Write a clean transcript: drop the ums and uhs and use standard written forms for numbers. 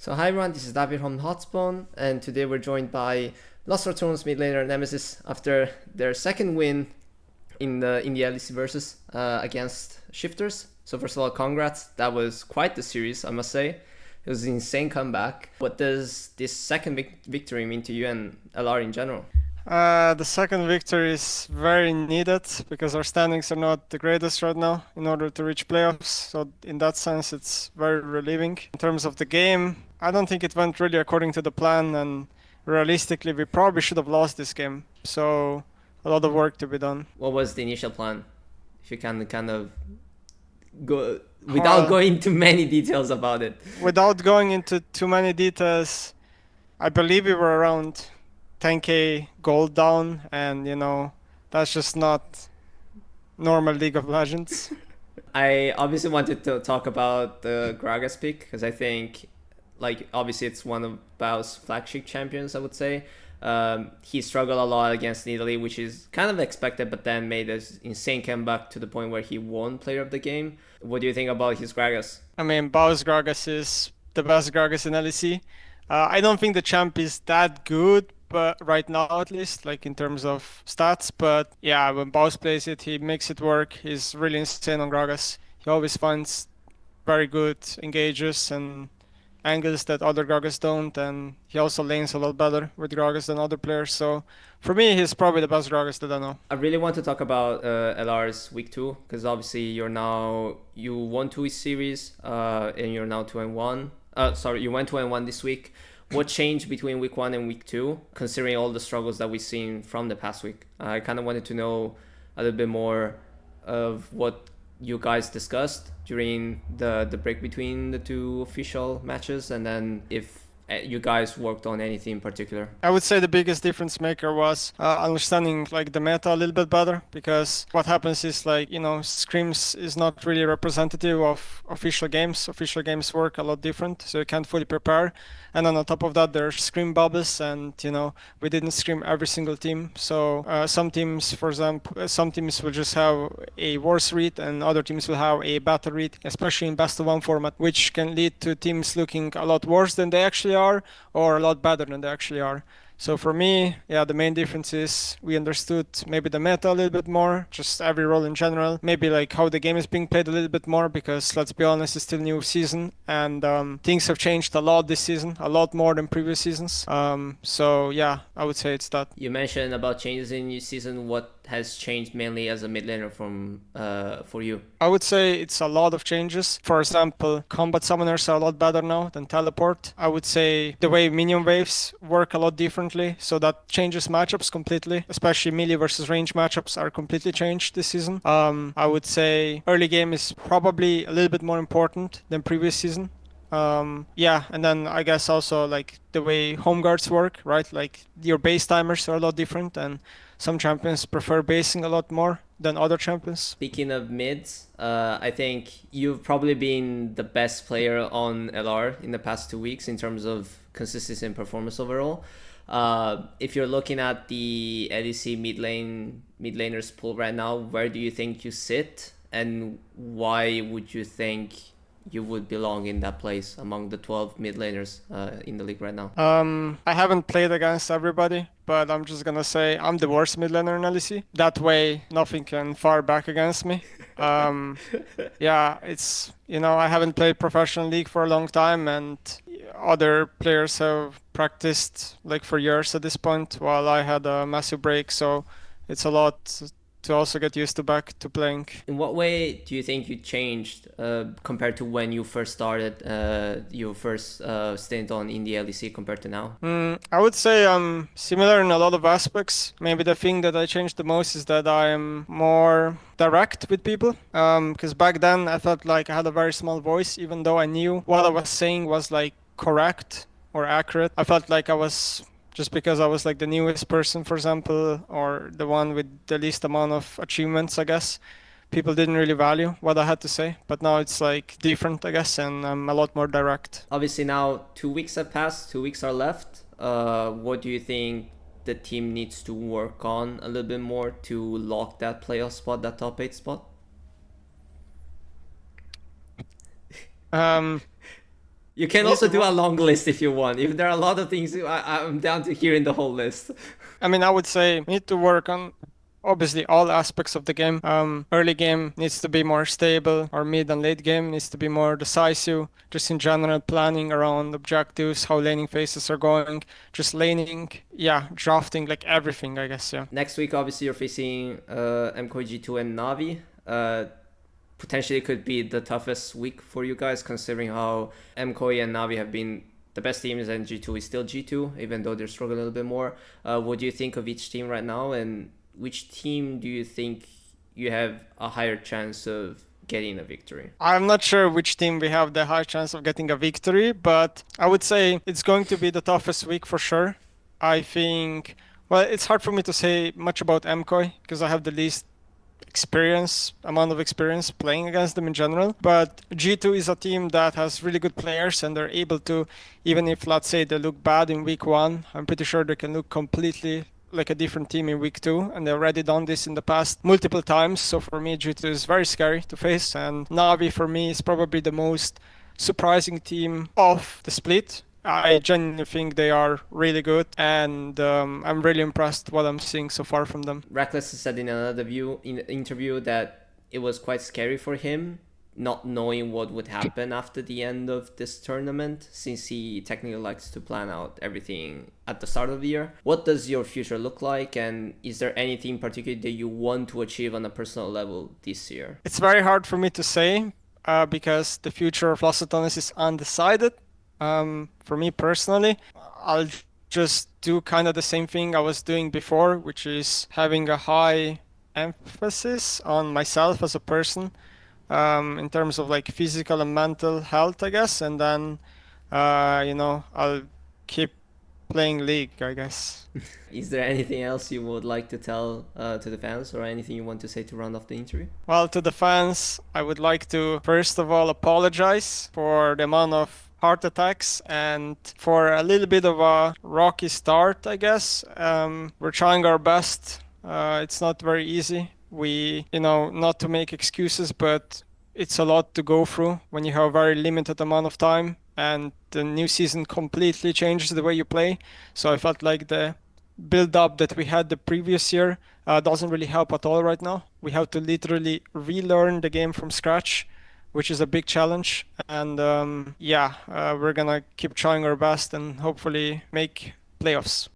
So hi everyone, this is David from Hotspawn, and today we're joined by Los Ratones mid laner Nemesis after their second win in the LEC Versus against Shifters. So first of all, congrats. That was quite the series, I must say. It was an insane comeback. What does this second victory mean to you and LR in general? The second victory is very needed because our standings are not the greatest right now in order to reach playoffs. So in that sense, it's very relieving. In terms of the game, I don't think it went really according to the plan, and realistically, we probably should have lost this game. So a lot of work to be done. What was the initial plan? If you can kind of go without Well, going into many details about it. without going into too many details, I believe we were around 10k gold down, and that's just not normal League of Legends. I obviously wanted to talk about the Gragas pick because I think, like, obviously it's one of Baus' flagship champions, I would say. He struggled a lot against Italy, which is kind of expected, but then made this insane comeback to the point where he won Player of the Game. What do you think about his Gragas? I mean, Baus Gragas is the best Gragas in LEC. I don't think the champ is that good, but right now at least, like in terms of stats. But yeah, when Baus plays it, he makes it work. He's really insane on Gragas. He always finds very good engages and angles that other Gragas don't, and he also lanes a lot better with Gragas than other players. So for me, he's probably the best Gragas that I know. I really want to talk about LR's week two because obviously you won two series and you're now 2-1. Sorry, you went 2-1 this week. What changed between week one and week two, considering all the struggles that we've seen from the past week? I kind of wanted to know a little bit more of what you guys discussed during the break between the two official matches, and then if you guys worked on anything in particular. I would say the biggest difference maker was understanding like the meta a little bit better, because what happens is like, scrims is not really representative of official games. Official games work a lot different, so you can't fully prepare. And then on top of that, there's scrim bubbles, and we didn't scrim every single team. So some teams, for example, some teams will just have a worse read, and other teams will have a better read, especially in best of one format, which can lead to teams looking a lot worse than they actually are, or a lot better than they actually are. So for me, yeah, the main difference is we understood maybe the meta a little bit more, just every role in general, maybe like how the game is being played a little bit more, because let's be honest, it's still new season, and things have changed a lot this season, a lot more than previous seasons. So yeah, I would say it's that. You mentioned about changes in your season. What has changed mainly as a mid laner from for you? I would say it's a lot of changes. For example, combat summoners are a lot better now than teleport. I would say the way minion waves work a lot differently, so that changes matchups completely. Especially melee versus range matchups are completely changed this season. I would say early game is probably a little bit more important than previous season. Yeah, and then I guess also like the way home guards work, right? Like your base timers are a lot different, and some champions prefer basing a lot more than other champions. Speaking of mids, I think you've probably been the best player on LR in the past 2 weeks in terms of consistency and performance overall. If you're looking at the LEC mid laners pool right now, where do you think you sit, and why would you think you would belong in that place among the 12 mid laners in the league right now? I haven't played against everybody, but I'm just gonna say I'm the worst mid laner in LEC. That way, nothing can fire back against me. Um, yeah, it's I haven't played professional league for a long time, and other players have practiced like for years at this point, while I had a massive break. So it's a lot to also get used to back to playing. In what way do you think you changed compared to when you first started your first stint on in the LEC compared to now? I would say I'm similar in a lot of aspects. Maybe the thing that I changed the most is that I am more direct with people. Because back then I felt like I had a very small voice, even though I knew what I was saying was like correct or accurate. I felt like I was, just because I was like the newest person, for example, or the one with the least amount of achievements, I guess. People didn't really value what I had to say, but now it's like different, I guess, and I'm a lot more direct. Obviously now 2 weeks have passed, 2 weeks are left. What do you think the team needs to work on a little bit more to lock that playoff spot, that top 8 spot? Um, You can Need also to do a long list if you want. If there are a lot of things, I'm down to hearing the whole list. I mean, I would say we need to work on obviously all aspects of the game. Early game needs to be more stable, or mid and late game needs to be more decisive. Just in general, planning around objectives, how laning phases are going, just laning, yeah, drafting, like everything, I guess, yeah. Next week, obviously, you're facing MKOI G2 and Navi. Potentially could be the toughest week for you guys, considering how MKOI and Navi have been the best teams and G2 is still G2, even though they're struggling a little bit more. What do you think of each team right now, and which team do you think you have a higher chance of getting a victory? I'm not sure which team we have the high chance of getting a victory, but I would say it's going to be the toughest week for sure. I think, well, it's hard for me to say much about MKOI because I have the least amount of experience playing against them in general. But G2 is a team that has really good players and they're able to, even if let's say they look bad in week 1, I'm pretty sure they can look completely like a different team in week 2, and they've already done this in the past multiple times. So for me, G2 is very scary to face, and Navi for me is probably the most surprising team of the split. I genuinely think they are really good, and I'm really impressed what I'm seeing so far from them. Reckless said in another interview that it was quite scary for him not knowing what would happen after the end of this tournament, since he technically likes to plan out everything at the start of the year. What does your future look like, and is there anything particular that you want to achieve on a personal level this year? It's very hard for me to say because the future of Los Ratones is undecided. For me personally, I'll just do kind of the same thing I was doing before, which is having a high emphasis on myself as a person in terms of like physical and mental health, I guess. And then, I'll keep playing League, I guess. Is there anything else you would like to tell to the fans, or anything you want to say to round off the interview? Well, to the fans, I would like to first of all apologize for the amount of heart attacks and for a little bit of a rocky start, I guess. We're trying our best. It's not very easy. Not to make excuses, but it's a lot to go through when you have a very limited amount of time and the new season completely changes the way you play. So I felt like the build up that we had the previous year doesn't really help at all right now. We have to literally relearn the game from scratch, which is a big challenge. And we're gonna keep trying our best and hopefully make playoffs.